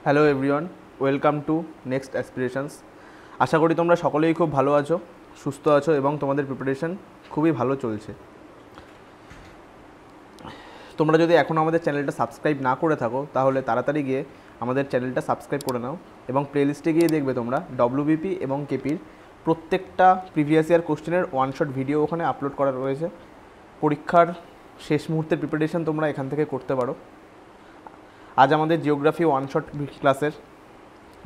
Hello everyone, welcome to next aspirations. আশা করি তোমরা সকলেই খুব ভালো আছো, সুস্থ আছো এবং তোমাদের প্রিপারেশন খুবই ভালো চলছে। তোমরা যদি এখনও আমাদের চ্যানেলটা সাবস্ক্রাইব না করে থাকো তাহলে তাড়াতাড়ি গিয়ে আমাদের চ্যানেলটা সাবস্ক্রাইব করে নাও এবং প্লেলিস্টে গিয়ে দেখবে তোমরা ডব্লিউবিপি এবং কেপির প্রত্যেকটা প্রিভিয়াস ইয়ার কোশ্চেনের ওয়ান শট ভিডিও ওখানে আপলোড করা রয়েছে। পরীক্ষার শেষ মুহূর্তের প্রিপারেশন তোমরা এখান থেকে করতে পারো। আজ আমাদের জিওগ্রাফি ওয়ান শট ক্লাসের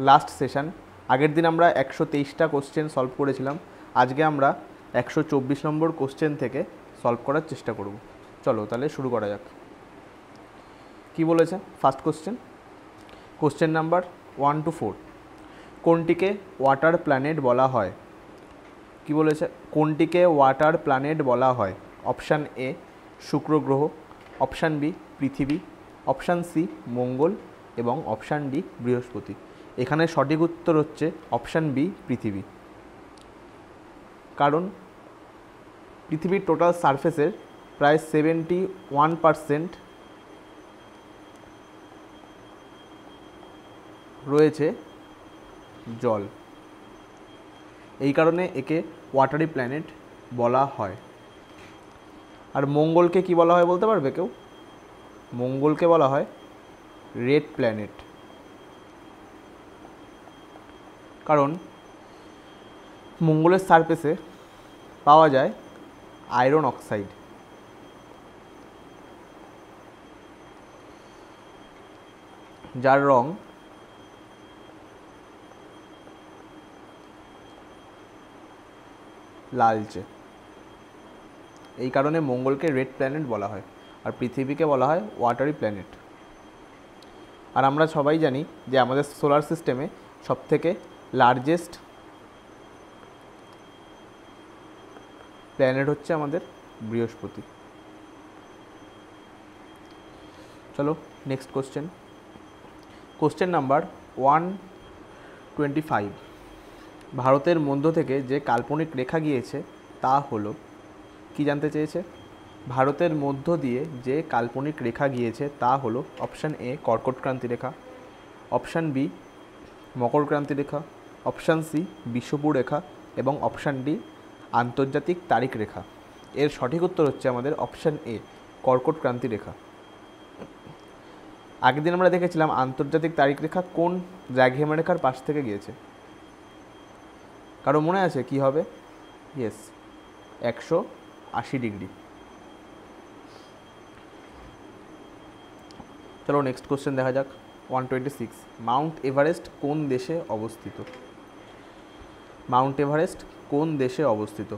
লাস্ট সেশন। আগের দিন আমরা 123টা কোশ্চেন সলভ করেছিলাম, আজকে আমরা 124 নম্বর কোশ্চেন থেকে সলভ করার চেষ্টা করব। চলো তাহলে শুরু করা যাক। কি বলেছে ফার্স্ট কোশ্চেন নাম্বার 1 to 4, কোনটিকে ওয়াটার প্ল্যানেট বলা হয়? কি বলেছে? কোনটিকে ওয়াটার প্ল্যানেট বলা হয়? অপশান এ শুক্র গ্রহ, অপশান বি পৃথিবী, অপশান সি মঙ্গল এবং অপশান ডি বৃহস্পতি। এখানে সঠিক উত্তর হচ্ছে অপশান বি পৃথিবী। কারণ পৃথিবীর টোটাল সারফেসের প্রায় 71% রয়েছে জল, এই কারণে একে ওয়াটারি প্ল্যানেট বলা হয়। আর মঙ্গলকে কি বলা হয় বলতে পারবে কেউ? মঙ্গলকে বলা হয় রেড প্ল্যানেট, কারণ মঙ্গলের সারফেসে পাওয়া যায় আয়রন অক্সাইড, যার রং লালচে। এই কারণে মঙ্গলকে রেড প্ল্যানেট বলা হয় আর পৃথিবীকে বলা হয় ওয়াটারি প্ল্যানেট। আর আমরা সবাই জানি যে আমাদের সোলার সিস্টেমে সবথেকে লার্জেস্ট প্ল্যানেট হচ্ছে আমাদের বৃহস্পতি। চলো নেক্সট কোশ্চেন নাম্বার 125, ভারতের মধ্য থেকে যে কাল্পনিক রেখা গিয়েছে তা হলো? কি জানতে চেয়েছে? ভারতের মধ্য দিয়ে যে কাল্পনিক রেখা গিয়েছে তা হলো অপশান এ কর্কট ক্রান্তি রেখা, অপশান বি মকর ক্রান্তি রেখা, অপশান সি বিষুবীয় রেখা এবং অপশান ডি আন্তর্জাতিক তারিখ রেখা। এর সঠিক উত্তর হচ্ছে আমাদের অপশান এ কর্কট ক্রান্তি রেখা। আগের দিন আমরা দেখেছিলাম আন্তর্জাতিক তারিখ রেখা কোন দ্রাঘিমা রেখার পাশ থেকে গিয়েছে। কারো মনে আছে কি হবে? Yes, 180 degree. চলো নেক্সট কোশ্চেন দেখা যাক। 126, মাউন্ট এভারেস্ট কোন দেশে অবস্থিত? মাউন্ট এভারেস্ট কোন দেশে অবস্থিত?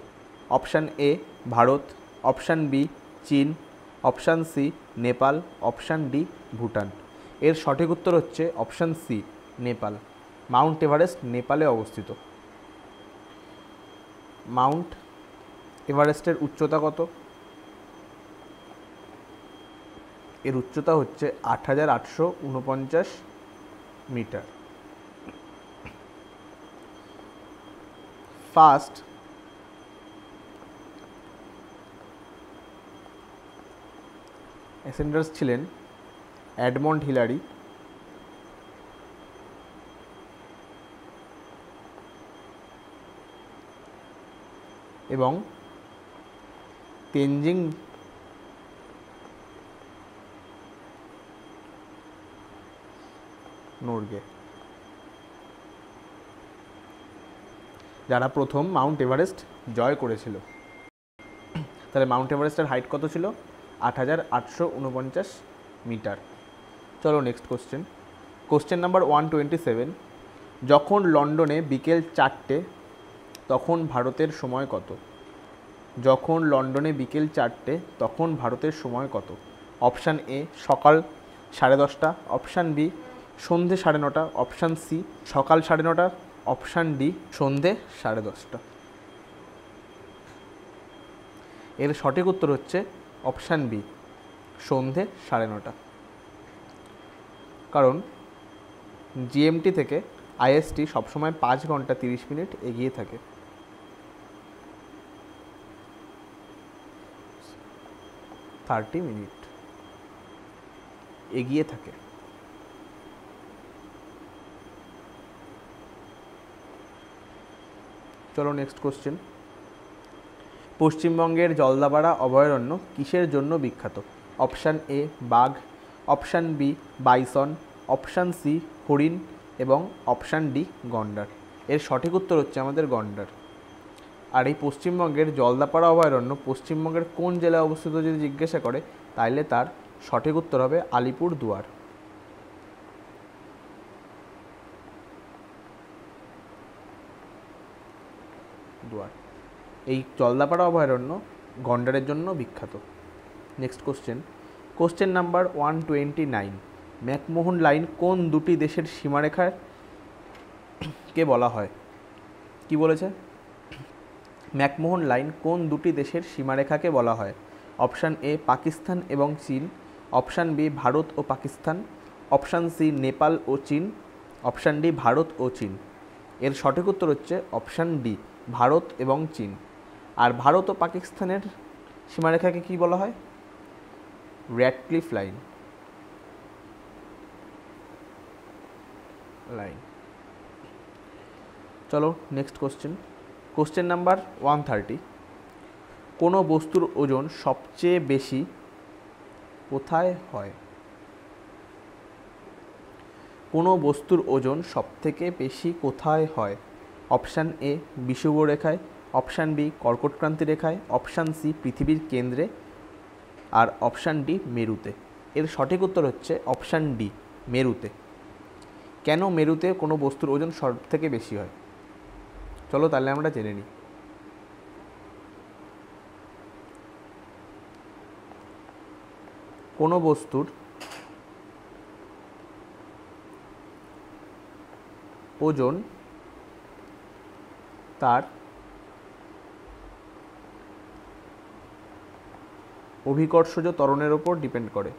Option A Bharat, option B চীন, option C Nepal, option D Bhutan. এর সঠিক উত্তর হচ্ছে option C Nepal. Mount Everest নেপালে অবস্থিত। মাউন্ট এভারেস্টের উচ্চতা কত? এর উচ্চতা হচ্ছে 8849 মিটার। ফার্স্ট অ্যাসেন্ডার্স ছিলেন এডমন্ড হিলারি এবং তেনজিং নোরগে, যারা প্রথম মাউন্ট এভারেস্ট জয় করেছিল। তাহলে মাউন্ট এভারেস্টের হাইট কত ছিল? 8849 মিটার। চলো নেক্সট কোশ্চেন নাম্বার 127, যখন লন্ডনে বিকেল 4টে তখন ভারতের সময় কত? যখন লন্ডনে বিকেল 4টে তখন ভারতের সময় কত? অপশান এ সকাল 10:30, অপশান বি সন্ধে 9:30, অপশান সি সকাল 9:30, অপশান ডি সন্ধে 10:30। এর সঠিক উত্তর হচ্ছে অপশান বি সন্ধে 9:30। কারণ জিএমটি থেকে আইএসটি সবসময় 5 ঘন্টা 30 মিনিট এগিয়ে থাকে। 30 মিনিট এগিয়ে থাকে। চলো নেক্সট কোশ্চেন। পশ্চিমবঙ্গের জলদাপাড়া অভয়ারণ্য কিসের জন্য বিখ্যাত? অপশান এ বাঘ, option B bison, option C হরিণ এবং অপশান ডি গন্ডার। এর সঠিক উত্তর হচ্ছে আমাদের গন্ডার। আর এই পশ্চিমবঙ্গের জলদাপাড়া অভয়ারণ্য পশ্চিমবঙ্গের কোন জেলায় অবস্থিত যদি জিজ্ঞাসা করে, তাহলে তার সঠিক উত্তর হবে আলিপুরদুয়ার। এই জলদাপাড়া অভয়ারণ্য গন্ডারের জন্য বিখ্যাত। Next question number 129। McMahon line কোন দুটি দেশের সীমারেখার কে বলা হয়? কি বলেছে? ম্যাকমোহন লাইন কোন দুটি দেশের সীমারেখাকে বলা হয়? অপশান এ পাকিস্তান এবং চীন, অপশান বি ভারত ও পাকিস্তান, অপশান সি নেপাল ও চীন, অপশান ডি ভারত ও চীন। এর সঠিক উত্তর হচ্ছে অপশান ডি ভারত এবং চীন। আর ভারত ও পাকিস্তানের সীমারেখাকে কি বলা হয়? Radcliffe line. চলো নেক্সট কোশ্চেন নাম্বার 130। কোনো বস্তুর ওজন সবচেয়ে বেশি কোথায় হয়? কোনো বস্তুর ওজন সবথেকে বেশি কোথায় হয়? অপশান এ বিষুব রেখায়, অপশান বি কর্কটক্রান্তি রেখায়, অপশান সি পৃথিবীর কেন্দ্রে, আর অপশান ডি মেরুতে। এর সঠিক উত্তর হচ্ছে অপশান ডি মেরুতে। কেন মেরুতে কোনো বস্তুর ওজন সব থেকে বেশি হয়? চলো তাহলে আমরা জেনে নিই। কোনো বস্তুর ওজন তার অভিকর্ষজ ত্বরণের ওপর ডিপেন্ড করে।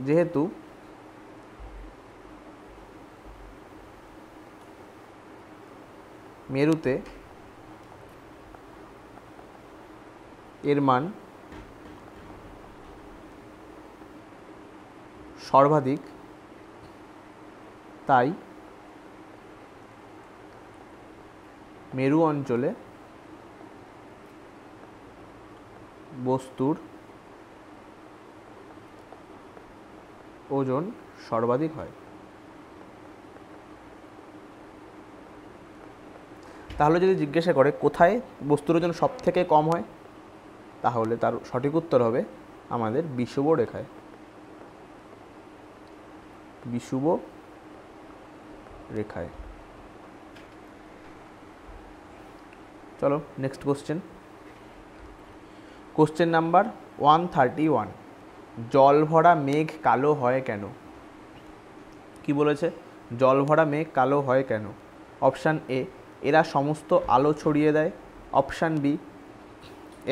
যেহেতু মেরুতে এর মান সর্বাধিক, তাই মেরু অঞ্চলে বস্তুর ওজন সর্বাধিক হয়। তাহলে যদি জিজ্ঞাসা করে কোথায় বস্তুর ওজন সব থেকে কম হয়, তাহলে তার সঠিক উত্তর হবে আমাদের বিষুব রেখায়। বিষুব রেখায়। চলো নেক্সট কোশ্চেন নাম্বার 131। জল ভরা মেঘ কালো হয় কেন? কি বলেছে? জল ভরা মেঘ কালো হয় কেন? অপশান এ এরা সমস্ত আলো ছড়িয়ে দেয়, অপশান বি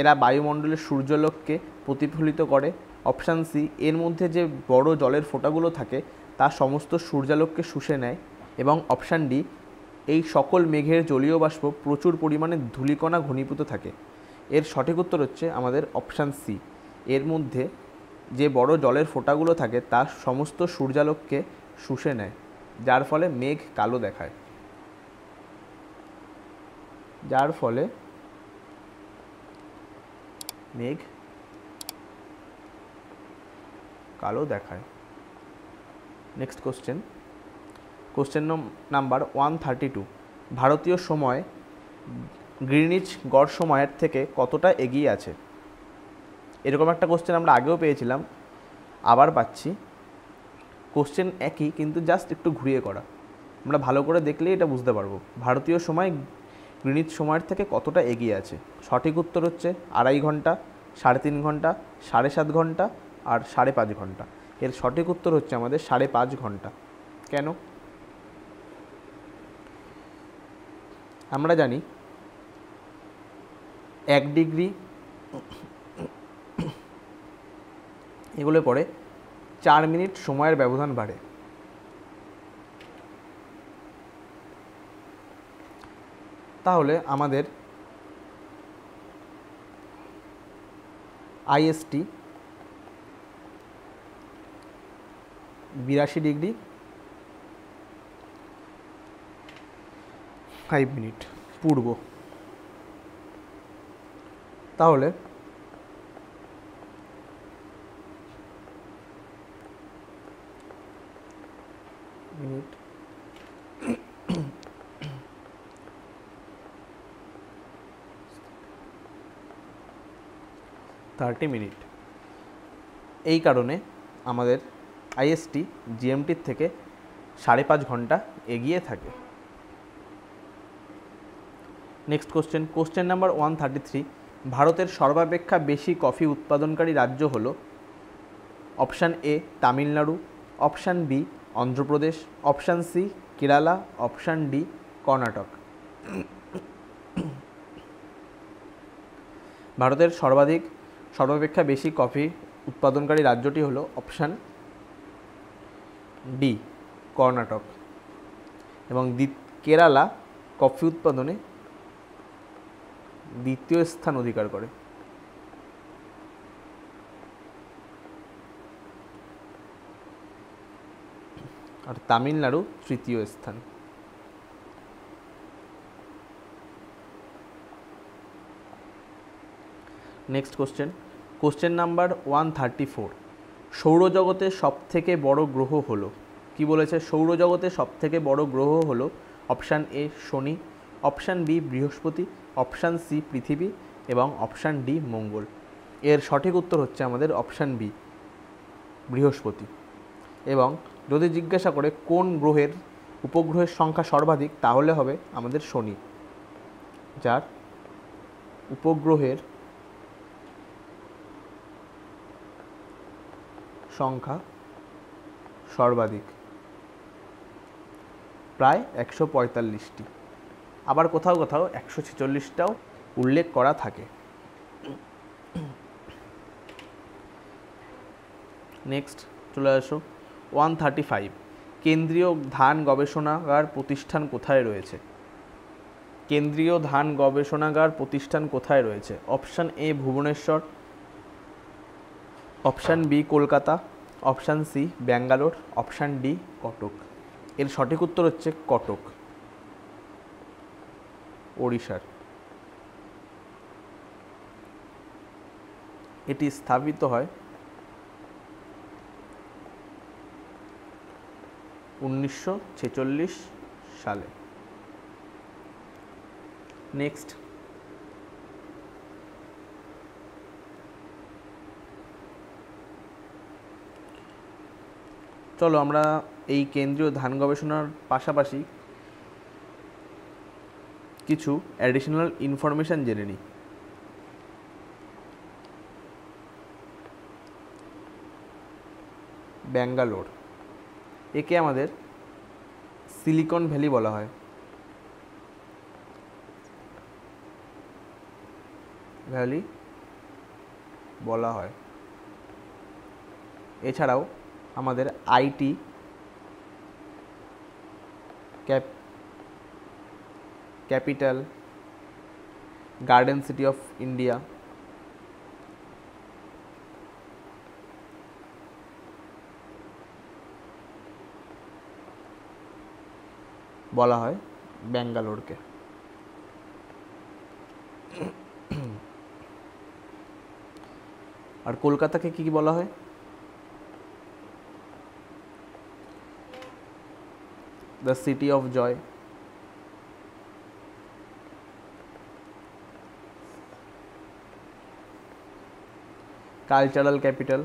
এরা বায়ুমণ্ডলের সূর্যালোককে প্রতিফলিত করে, অপশান সি এর মধ্যে যে বড় জলের ফোঁটাগুলো থাকে তা সমস্ত সূর্যালোককে শুষে নেয়, এবং অপশান ডি এই সকল মেঘের জলীয় বাষ্প প্রচুর পরিমাণে ধূলিকণা ঘনীভূত থাকে। এর সঠিক উত্তর হচ্ছে আমাদের অপশান সি, এর মধ্যে যে বড় জলের ফোঁটাগুলো থাকে তা সমস্ত সূর্যালোককে শুষে নেয়, যার ফলে মেঘ কালো দেখায়। যার ফলে মেঘ কালো দেখায়। Next question number 132। ভারতীয় সময় গ্রিনিচ গড় সময়ের থেকে কতটা এগিয়ে আছে? এরকম একটা কোশ্চেন আমরা আগেও পেয়েছিলাম, আবার পাচ্ছি। কোশ্চেন একই, কিন্তু জাস্ট একটু ঘুরিয়ে করা। আমরা ভালো করে দেখলেই এটা বুঝতে পারবো ভারতীয় সময় গ্রিনিচ সময়ের থেকে কতটা এগিয়ে আছে। সঠিক উত্তর হচ্ছে 2.5 ঘন্টা, 3.5 ঘন্টা, 7.5 ঘন্টা আর 5.5 ঘন্টা। এর সঠিক উত্তর হচ্ছে আমাদের 5.5 ঘন্টা। কেন? আমরা জানি 1 ডিগ্রি এগুলো পরে 4 মিনিট সময়ের ব্যবধান বাড়ে। তাহলে আমাদের আইএসটি 82 ডিগ্রি 5 মিনিট পূর্ব। তাহলে মিনিট 30 মিনিট। এই কারণে আমাদের আইএসটি জিএমটির থেকে 5.5 ঘন্টা এগিয়ে থাকে। নেক্সট কোশ্চেন নাম্বার 133, ভারতের সর্বাপেক্ষা বেশি কফি উৎপাদনকারী রাজ্য হলো option A Tamil Nadu, option B Andhra Pradesh, option C Kerala, option D Karnataka. ভারতের সর্বাপেক্ষা বেশি কফি উৎপাদনকারী রাজ্যটি হলো অপশান ডি কর্ণাটক, এবং কেরালা কফি উৎপাদনে দ্বিতীয় স্থান অধিকার করে। আর তামিলনাড়ু তৃতীয় স্থান। নেক্সট কোশ্চেন নাম্বার 134, সৌরজগতের সবথেকে বড় গ্রহ হলো, কি বলেছে? সৌরজগতের সবথেকে বড় গ্রহ হলো অপশান এ শনি, অপশান বি বৃহস্পতি, অপশান সি পৃথিবী এবং অপশান ডি মঙ্গল। এর সঠিক উত্তর হচ্ছে আমাদের অপশান বি বৃহস্পতি। এবং যদি জিজ্ঞাসা করে কোন গ্রহের উপগ্রহের সংখ্যা সর্বাধিক, তাহলে হবে আমাদের শনি, যার উপগ্রহের সংখ্যা সর্বাধিক, প্রায় 145টি। আবার কোথাও কোথাও 146টাও উল্লেখ করা থাকে। নেক্সট চলে আসো 135, কেন্দ্রীয় ধান গবেষণাগার প্রতিষ্ঠান কোথায় রয়েছে? কেন্দ্রীয় ধান গবেষণাগার প্রতিষ্ঠান কোথায় রয়েছে? Option A Bhubaneswar, option B Kolkata, option C Bangalore, option D Cuttack. এর সঠিক উত্তর হচ্ছে কটক, ওড়িশার। এটি স্থাপিত হয় 1946 সালে। নেক্সট চলো আমরা এই কেন্দ্রীয় ধান গবেষণার পাশাপাশি কিছু অ্যাডিশনাল ইনফরমেশান জেনে নিই। ব্যাঙ্গালোর, একে আমাদের সিলিকন ভ্যালি বলা হয়। এছাড়াও আমাদের IT capital, garden city of India, বলা হয় ব্যাঙ্গালোরকে। আর কলকাতাকে কি বলা হয়? The city of joy. Cultural capital.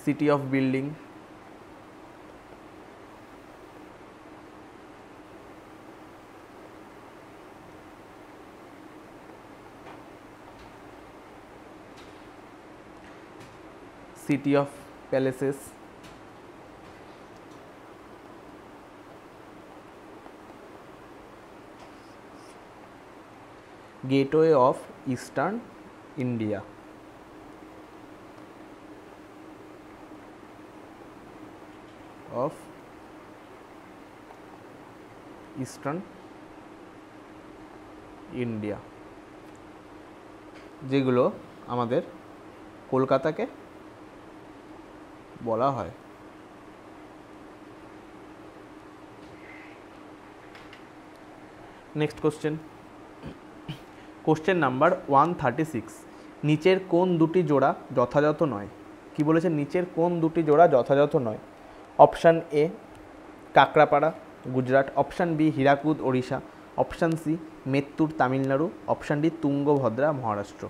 City of building. City of palaces. Gateway of eastern India. India, যেগুলো আমাদের কলকাতাকে বলা হয়। নেক্সট কোশ্চেন, কোশ্চেন নাম্বার 136, নিচের কোন দুটি জোড়া যথাযথ নয়? কি বলেছে? নিচের কোন দুটি জোড়া যথাযথ নয়? Option A Kakrapar Gujarat, option B Hirakud Odisha, option C Mettur Tamil Nadu, option D Tungabhadra Maharashtra.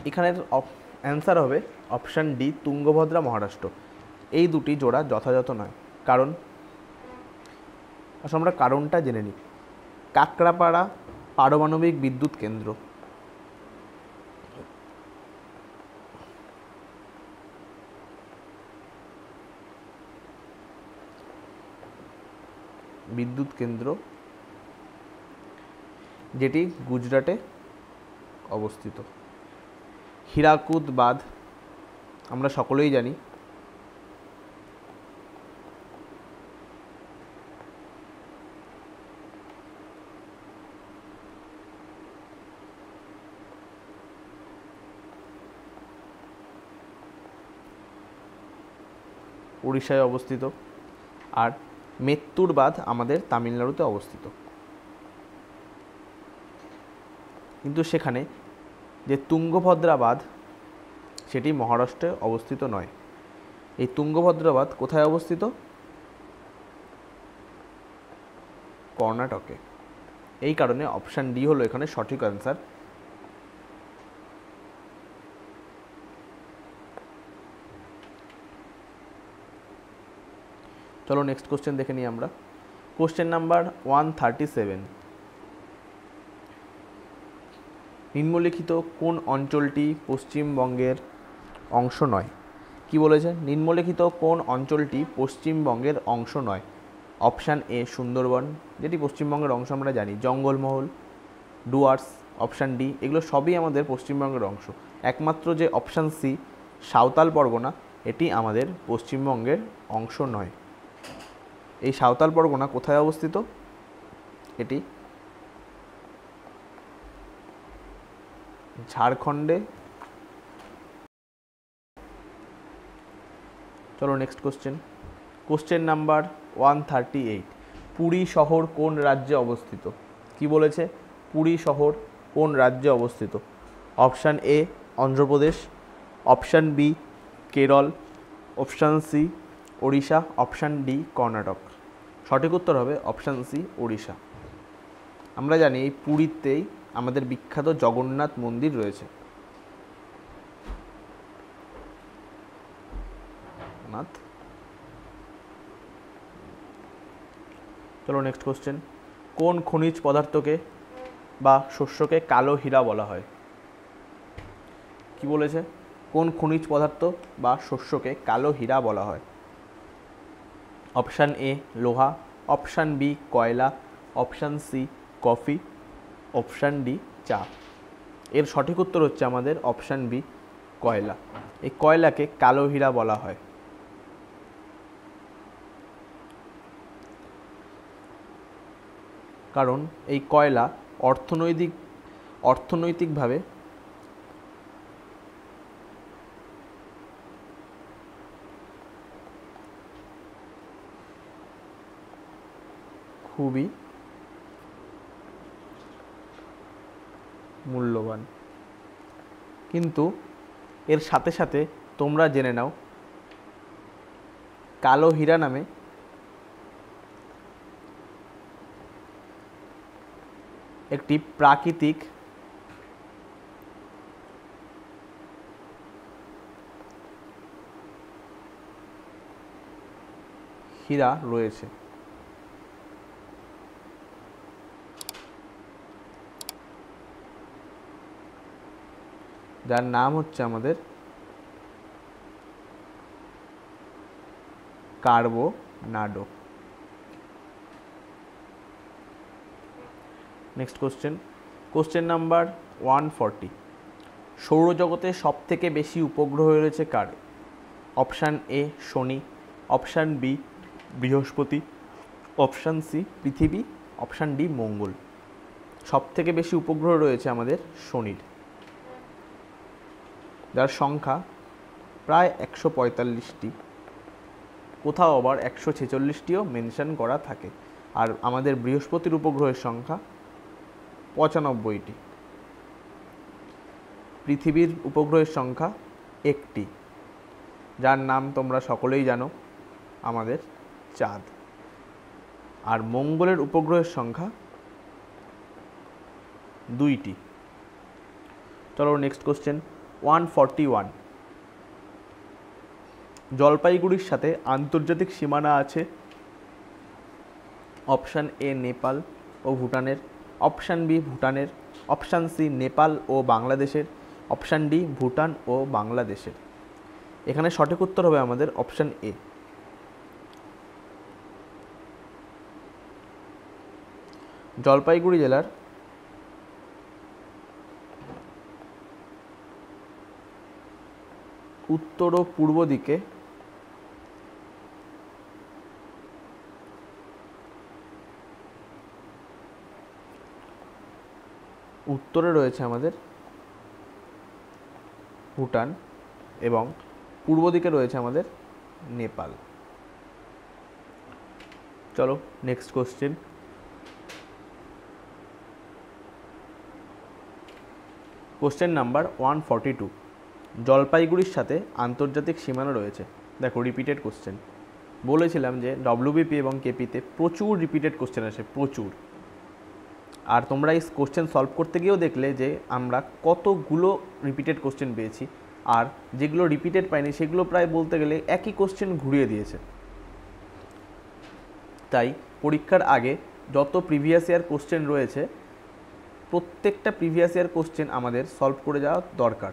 এখানের অ্যান্সার হবে অপশান ডি তুঙ্গভদ্রা মহারাষ্ট্র। এই দুটি জোড়া যথাযথ নয়। কারণ আসলে আমরা কারণটা জেনে নিই। কাকড়াপাড়া পারমাণবিক বিদ্যুৎ কেন্দ্র, যেটি গুজরাটে অবস্থিত। হীরাকুদ বাঁধ আমরা সকলেই জানি উড়িষ্যায় অবস্থিত, আর মেত্তুর বাঁধ আমাদের তামিলনাড়ুতে অবস্থিত। কিন্তু সেখানে যে তুঙ্গভদ্রা বাঁধ সেটি মহারাষ্ট্রে অবস্থিত নয়। এই তুঙ্গভদ্রা বাঁধ কোথায় অবস্থিত? কর্ণাটকে। এই কারণে অপশান ডি হলো এখানে সঠিক অ্যান্সার। চলো নেক্সট কোশ্চেন দেখে নিই আমরা। কোশ্চেন নাম্বার 137, নিম্নলিখিত কোন অঞ্চলটি পশ্চিমবঙ্গের অংশ নয়? কি বলেছে? নিম্নলিখিত কোন অঞ্চলটি পশ্চিমবঙ্গের অংশ নয়? অপশান এ সুন্দরবন, যেটি পশ্চিমবঙ্গের অংশ আমরা জানি, জঙ্গলমহল, ডুয়ার্স, অপশান ডি এগুলো সবই আমাদের পশ্চিমবঙ্গের অংশ। একমাত্র যে অপশান সি সাঁওতাল পরগনা, এটি আমাদের পশ্চিমবঙ্গের অংশ নয়। এই সাঁওতাল পরগনা কোথায় অবস্থিত? এটি ঝাড়খণ্ডে। চলো next question. Question number 138, Puri শহর কোন রাজ্যে অবস্থিত? কি বলেছে? পুরী শহর কোন রাজ্যে অবস্থিত? Option A Andhra Pradesh, option B Kerala, option C Odisha, option D Karnataka. সঠিক উত্তর হবে অপশান সি ওড়িশা। আমরা জানি এই পুরীতেই আমাদের বিখ্যাত জগন্নাথ মন্দির রয়েছে। চলো নেক্সট কোশ্চেন। কোন খনিজ পদার্থকে বা শস্যকে কালো হীরা বলা হয়? কি বলেছে? কোন খনিজ পদার্থ বা শস্যকে কালো হীরা বলা হয়? অপশান এ লোহা, অপশান বি কয়লা, option C coffee, option D চা। এর সঠিক উত্তর হচ্ছে আমাদের অপশান বি কয়লা। এই কয়লাকে কালো হীরা বলা হয়। কারণ এই কয়লা অর্থনৈতিকভাবে খুবই মূল্যবান। কিন্তু এর সাথে সাথে তোমরা জেনে নাও, কালো হীরা নামে একটি প্রাকৃতিক হীরা রয়েছে, যার নাম হচ্ছে আমাদের carbonado. Next question. Question number 140, সৌরজগতে সব থেকে বেশি উপগ্রহ রয়েছে কার? অপশান এ শনি, অপশান বি বৃহস্পতি, অপশান সি পৃথিবী, অপশান ডি মঙ্গল। সবথেকে বেশি উপগ্রহ রয়েছে আমাদের শনির, যার সংখ্যা প্রায় 145টি, কোথাও আবার 146টিও মেনশন করা থাকে। আর আমাদের বৃহস্পতির উপগ্রহের সংখ্যা 95টি। পৃথিবীর উপগ্রহের সংখ্যা একটি, যার নাম তোমরা সকলেই জানো, আমাদের চাঁদ। আর মঙ্গলের উপগ্রহের সংখ্যা 2টি। চলো নেক্সট কোশ্চেন 141। জলপাইগুড়ির সাথে আন্তর্জাতিক সীমানা আছে অপশান এ নেপাল ও ভুটানের, অপশান বি ভুটানের, অপশান সি নেপাল ও বাংলাদেশের, অপশান ডি ভুটান ও বাংলাদেশের। এখানে সঠিক উত্তর হবে আমাদের অপশান এ। জলপাইগুড়ি জেলার উত্তর ও পূর্ব দিকে উত্তরে রয়েছে আমাদের ভুটান এবং পূর্ব দিকে রয়েছে আমাদের নেপাল। চলো নেক্সট কোশ্চেন। Question number 142। জলপাইগুড়ির সাথে আন্তর্জাতিক সীমানা রয়েছে। দেখো রিপিটেড কোশ্চেন, বলেছিলাম যে ডব্লিউবিপি এবং কেপিতে প্রচুর রিপিটেড কোশ্চেন আসে, প্রচুর। আর তোমরা এই কোশ্চেন সলভ করতে গিয়েও দেখলে যে আমরা কতগুলো রিপিটেড কোশ্চেন পেয়েছি, আর যেগুলো রিপিটেড পাইনি সেগুলো প্রায় বলতে গেলে একই কোশ্চেন ঘুরিয়ে দিয়েছে। তাই পরীক্ষার আগে যত প্রিভিয়াস ইয়ার কোশ্চেন রয়েছে প্রত্যেকটা প্রিভিয়াস ইয়ার কোশ্চেন আমাদের সলভ করে যাওয়া দরকার।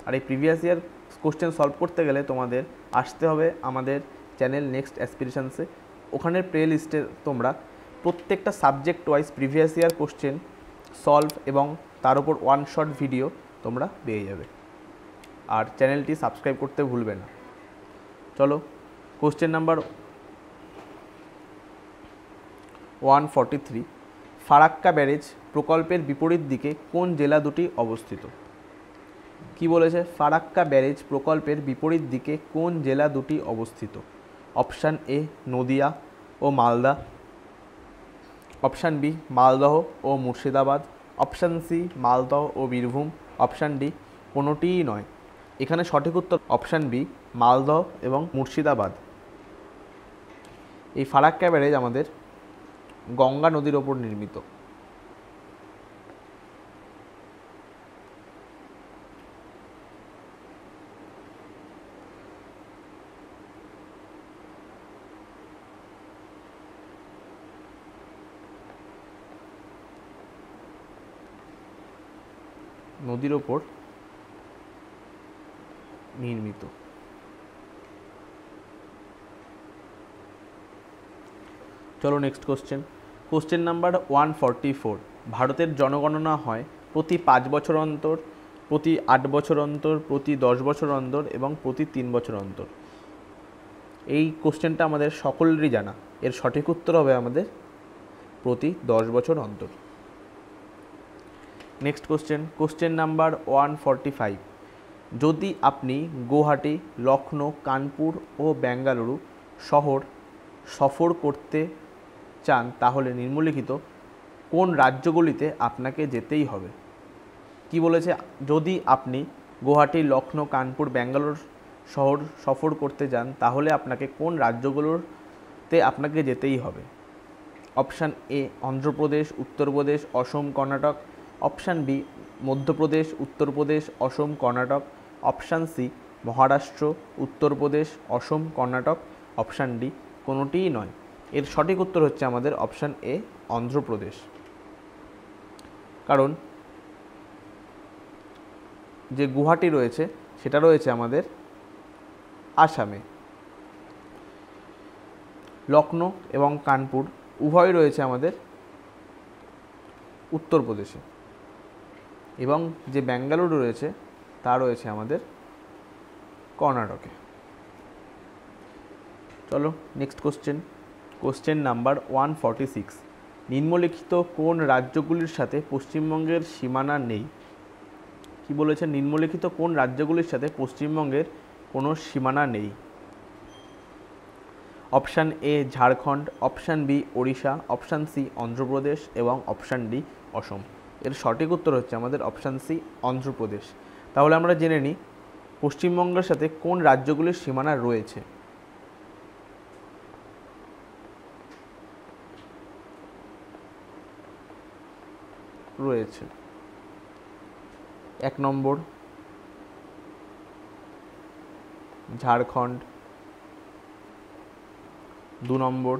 আর এই প্রিভিয়াস ইয়ার কোশ্চেন সলভ করতে গেলে তোমাদের আসতে হবে আমাদের চ্যানেল নেক্সট অ্যাসপিরেশনসে। ওখানের প্লে লিস্টে তোমরা প্রত্যেকটা subject wise previous year question solve এবং তার উপর ওয়ান শট ভিডিও তোমরা পেয়ে যাবে। আর চ্যানেলটি সাবস্ক্রাইব করতে ভুলবে না। চলো কোশ্চেন নাম্বার 143। ফারাক্কা ব্যারেজ প্রকল্পের বিপরীত দিকে কোন জেলা দুটি অবস্থিত? কি বলেছে? ফারাক্কা ব্যারেজ প্রকল্পের বিপরীত দিকে কোন জেলা দুটি অবস্থিত? অপশান এ নদিয়া ও মালদা, অপশান বি মালদহ ও মুর্শিদাবাদ, অপশান সি মালদহ ও বীরভূম, অপশান ডি কোনোটিই নয়। এখানে সঠিক উত্তর অপশান বি মালদহ এবং মুর্শিদাবাদ। এই ফারাক্কা ব্যারেজ আমাদের গঙ্গা নদীর ওপর নির্মিত। নদীর ওপর নির্মিত। চলো নেক্সট কোশ্চেন। Question number 144। ভারতের জনগণনা হয় প্রতি 5 বছর অন্তর, প্রতি 8 বছর অন্তর, প্রতি 10 বছর অন্তর এবং প্রতি 3 বছর অন্তর। এই কোশ্চেনটা আমাদের সকলেরই জানা। এর সঠিক উত্তর হবে আমাদের প্রতি 10 বছর অন্তর। Next question, question number 145। যদি আপনি গুয়াহাটি, লখনৌ, কানপুর ও বেঙ্গালুরু শহর সফর করতে চান তাহলে নিম্নলিখিত কোন রাজ্যগুলিতে আপনাকে যেতেই হবে? কি বলেছে? যদি আপনি গুয়াহাটি, লখনৌ, কানপুর, বেঙ্গালুরু শহর সফর করতে যান তাহলে আপনাকে কোন রাজ্যগুলোতে আপনাকে যেতেই হবে? Option A Andhra Pradesh, Uttar Pradesh, Assam, Karnataka, option B Madhya Pradesh, Uttar Pradesh, Assam, Karnataka, option C Maharashtra, Uttar Pradesh, Assam, Karnataka, option D কোনোটিই নয়। এর সঠিক উত্তর হচ্ছে আমাদের অপশান এ অন্ধ্রপ্রদেশ। কারণ যে গুয়াহাটি রয়েছে সেটা রয়েছে আমাদের আসামে, লখনৌ এবং কানপুর উভয় রয়েছে আমাদের উত্তরপ্রদেশে, এবং যে বেঙ্গালুরু রয়েছে তা রয়েছে আমাদের কর্ণাটকে। চলো নেক্সট কোশ্চেন। কোশ্চেন নাম্বার 146, নিম্নলিখিত কোন রাজ্যগুলির সাথে পশ্চিমবঙ্গের সীমানা নেই? কি বলেছে? নিম্নলিখিত কোন রাজ্যগুলির সাথে পশ্চিমবঙ্গের কোনো সীমানা নেই? Option A Jharkhand, option B Odisha, option C Andhra Pradesh এবং অপশান ডি অসম। এর সঠিক উত্তর হচ্ছে আমাদের অপশান সি অন্ধ্রপ্রদেশ। তাহলে আমরা জেনে নিই পশ্চিমবঙ্গের সাথে কোন রাজ্যগুলির সীমানা রয়েছে। রয়েছে 1 নম্বর ঝাড়খণ্ড, 2 নম্বর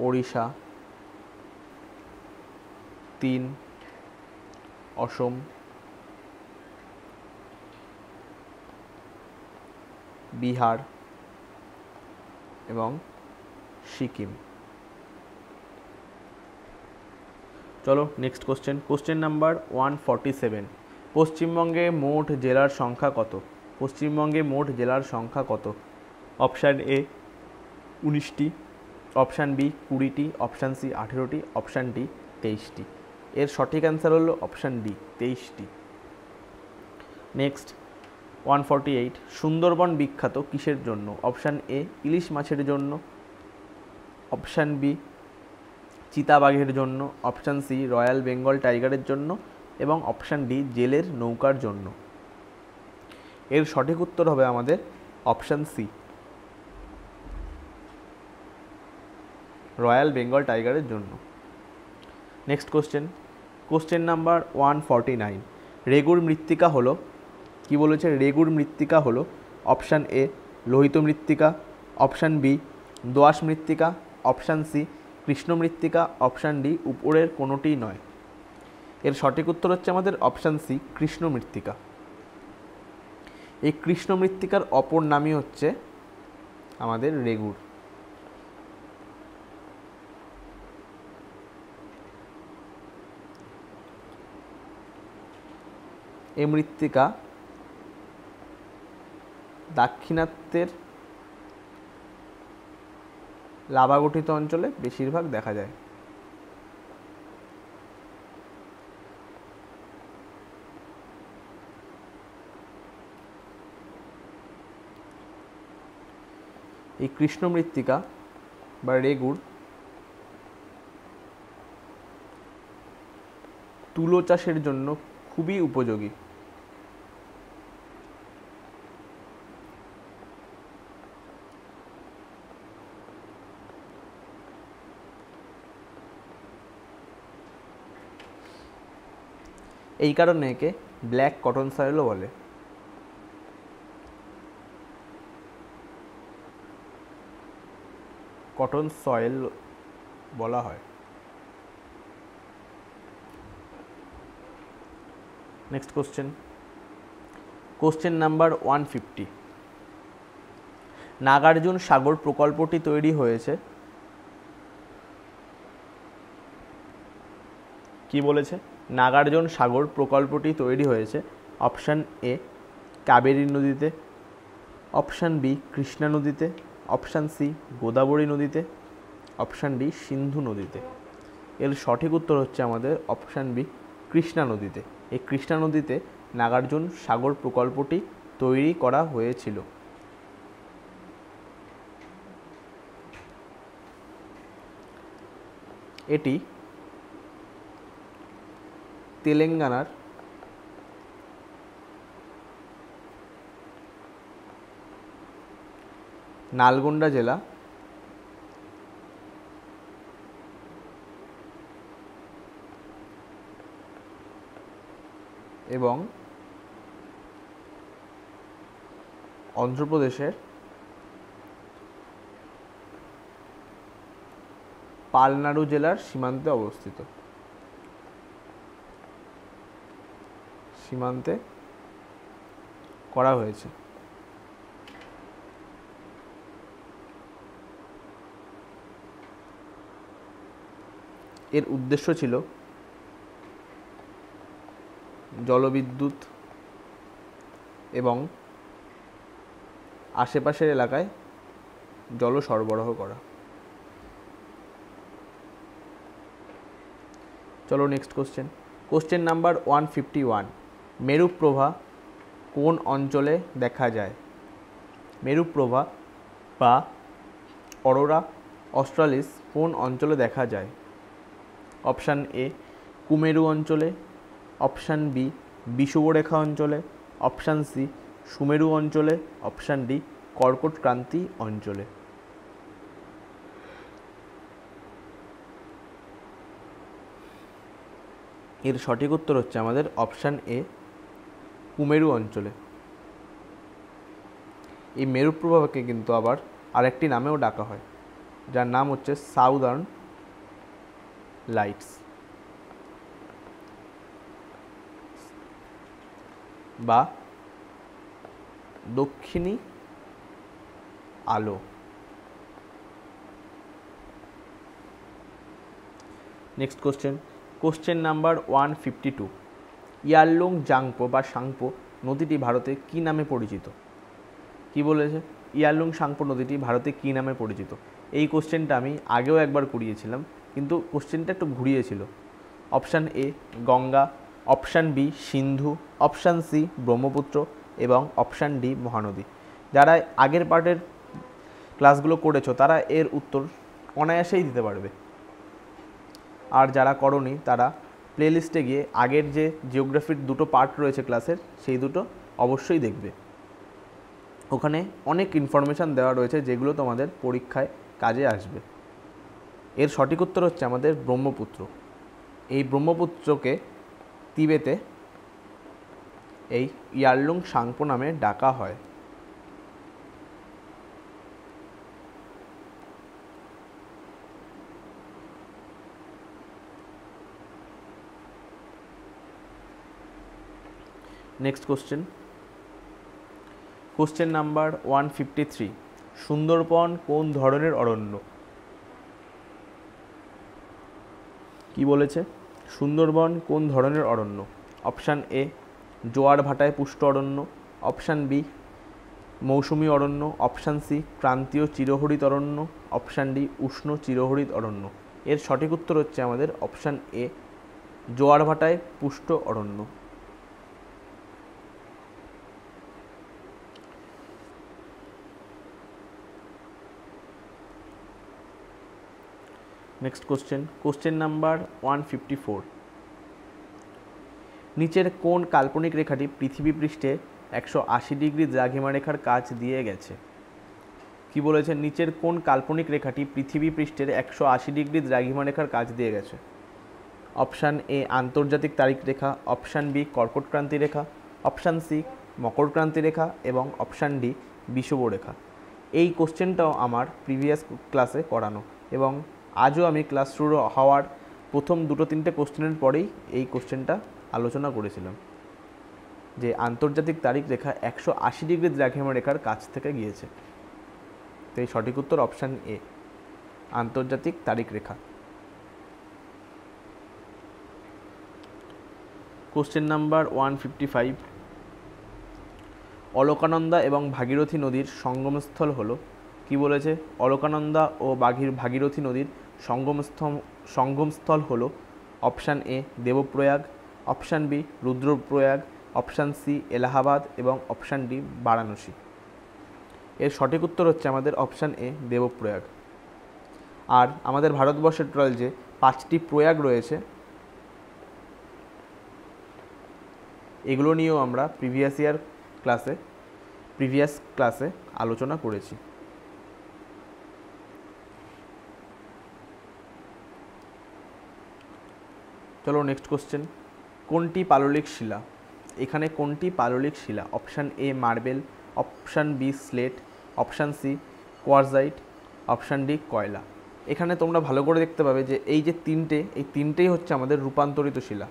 ওড়িশা, 3 অসম, বিহার এবং সিকিম। চলো নেক্সট কোশ্চেন নাম্বার 147, পশ্চিমবঙ্গে মোট জেলার সংখ্যা কত? পশ্চিমবঙ্গে মোট জেলার সংখ্যা কত? অপশান এ 19টি, অপশান বি 20টি, অপশান সি 18টি, অপশান ডি 23টি। এর সঠিক অ্যান্সার হলো অপশান ডি 23টি। নেক্সট 148, সুন্দরবন বিখ্যাত কিসের জন্য? অপশান এ ইলিশ মাছের জন্য, অপশান বি চিতাবাঘের জন্য, অপশান সি রয়্যাল বেঙ্গল টাইগারের জন্য এবং অপশান ডি জেলের নৌকার জন্য। এর সঠিক উত্তর হবে আমাদের অপশান সি রয়্যাল বেঙ্গল টাইগারের জন্য। নেক্সট কোশ্চেন নাম্বার 149, রেগুর মৃত্তিকা হলো, কি বলেছে? রেগুর মৃত্তিকা হলো অপশান এ লোহিত মৃত্তিকা, অপশান বি দোআঁশ মৃত্তিকা, অপশান সি কৃষ্ণ মৃত্তিকা, অপশান ডি উপরের কোনোটিই নয়। এর সঠিক উত্তর হচ্ছে আমাদের অপশান সি কৃষ্ণ মৃত্তিকা। এই কৃষ্ণ মৃত্তিকার অপর নামই হচ্ছে আমাদের রেগুর। এই মৃত্তিকা দাক্ষিণাত্যের লাভা গঠিত অঞ্চলে বেশিরভাগ দেখা যায়। এই কৃষ্ণ মৃত্তিকা বা রেগুর তুলো চাষের জন্য খুবই উপযোগী। এই কারণে একে ব্ল্যাক কটন সয়েলও বলে। কটন সয়েল বলা হয়। নেক্সট কোশ্চেন নাম্বার 150, নাগার্জুন সাগর প্রকল্পটি তৈরি হয়েছে, কি বলেছে? নাগার্জুন সাগর প্রকল্পটি তৈরি হয়েছে অপশান এ কাবেরী নদীতে, অপশান বি কৃষ্ণা নদীতে, অপশান সি গোদাবরী নদীতে, অপশান ডি সিন্ধু নদীতে। এর সঠিক উত্তর হচ্ছে আমাদের অপশান বি কৃষ্ণা নদীতে। এই কৃষ্ণা নদীতে নাগার্জুন সাগর প্রকল্পটি তৈরি করা হয়েছিল। এটি তেলেঙ্গানার নালগোন্ডা জেলা এবং অন্ধ্রপ্রদেশের পালনাড়ু জেলার সীমান্তে অবস্থিত। সীমান্তে করা হয়েছে। এর উদ্দেশ্য ছিল জলবিদ্যুৎ এবং আশেপাশের এলাকায় জল সরবরাহ করা। চলো নেক্সট কোশ্চেন নাম্বার 151। মেরুপ্রভা কোন অঞ্চলে দেখা যায়? মেরুপ্রভা বা অরোরা অস্ট্রালিস কোন অঞ্চলে দেখা যায়? অপশান এ কুমেরু অঞ্চলে, অপশান বি বিষুবরেখা অঞ্চলে, অপশান সি সুমেরু অঞ্চলে, অপশান ডি কর্কট ক্রান্তি অঞ্চলে। এর সঠিক উত্তর হচ্ছে আমাদের অপশান এ কুমেরু অঞ্চলে। এই মেরুপ্রবাহকে কিন্তু আবার আরেকটি নামেও ডাকা হয়, যার নাম হচ্ছে সাউদার্ন লাইটস বা দক্ষিণী আলো। Next question number 152। ইয়ারলুং জাংপো বা সাংপো নদীটি ভারতে কী নামে পরিচিত? কি বলেছে? ইয়ারলুং সাংপো নদীটি ভারতে কী নামে পরিচিত? এই কোশ্চেনটা আমি আগেও একবার করিয়েছিলাম, কিন্তু কোশ্চেনটা একটু ঘুরিয়েছিল। Option A Ganga, option B Sindhu, option C Brahmaputra এবং অপশান ডি মহানদী। যারা আগের পার্টের ক্লাসগুলো করেছো তারা এর উত্তর অনায়াসেই দিতে পারবে, আর যারা করনি তারা প্লেলিস্টে গিয়ে আগের যে জিওগ্রাফির দুটো পার্ট রয়েছে ক্লাসের সেই দুটো অবশ্যই দেখবে। ওখানে অনেক ইনফরমেশান দেওয়া রয়েছে যেগুলো তোমাদের পরীক্ষায় কাজে আসবে। এর সঠিক উত্তর হচ্ছে আমাদের ব্রহ্মপুত্র। এই ব্রহ্মপুত্রকে তিবেতে এই ইয়ারলুং সাংপো নামে ডাকা হয়। Next question number 153। সুন্দরবন কোন ধরনের অরণ্য? কি বলেছে? সুন্দরবন কোন ধরনের অরণ্য? অপশান এ জোয়ার ভাটায় পুষ্ট অরণ্য, অপশান বি মৌসুমী অরণ্য, অপশান সি ক্রান্তীয় চিরহরিত অরণ্য, অপশান ডি উষ্ণ চিরহরিত অরণ্য। এর সঠিক উত্তর হচ্ছে আমাদের অপশান এ জোয়ার ভাটায় পুষ্ট অরণ্য। Next question number 154। নিচের কোন কাল্পনিক রেখাটি পৃথিবী পৃষ্ঠে 180 ডিগ্রি দ্রাঘিমা রেখার কাছ দিয়ে গেছে? কি বলেছে? নিচের কোন কাল্পনিক রেখাটি পৃথিবী পৃষ্ঠের 180 ডিগ্রি দ্রাঘিমা রেখার কাছ দিয়ে গেছে? অপশান এ আন্তর্জাতিক তারিখ রেখা, অপশান বি কর্কটক্রান্তি রেখা, অপশান সি মকরক্রান্তি রেখা এবং অপশান ডি বিষুবরেখা। এই কোশ্চেনটাও আমার প্রিভিয়াস ক্লাসে করানো এবং আজও আমি ক্লাস শুরু হওয়ার প্রথম 2-3টে কোশ্চেনের পরেই এই কোশ্চেনটা আলোচনা করেছিলাম, যে আন্তর্জাতিক তারিখ রেখা 180 ডিগ্রি দ্রাঘিমা রেখার কাছ থেকে গিয়েছে। তো এই সঠিক উত্তর অপশান এ আন্তর্জাতিক তারিখ রেখা। Question number 155। অলকানন্দা এবং ভাগীরথী নদীর সঙ্গমস্থল হলো? কি বলেছে? অলকানন্দা ও ভাগীরথী নদীর সঙ্গমস্থল হলো option A Devprayag, option B Rudraprayag, option C Allahabad এবং অপশান ডি বারাণসী। এর সঠিক উত্তর হচ্ছে আমাদের অপশান এ দেবপ্রয়াগ। আর আমাদের ভারতবর্ষের টোটাল যে 5টি প্রয়াগ রয়েছে এগুলো নিয়েও আমরা প্রিভিয়াস ক্লাসে আলোচনা করেছি। চলো নেক্সট কোশ্চেন। কোনটি পাললিক শিলা? এখানে কোনটি পাললিক শিলা? Option A marble, option B slate, option C quartzite, option D কয়লা। এখানে তোমরা ভালো করে দেখতে পাবে যে এই যে তিনটেই হচ্ছে আমাদের রূপান্তরিত শিলা।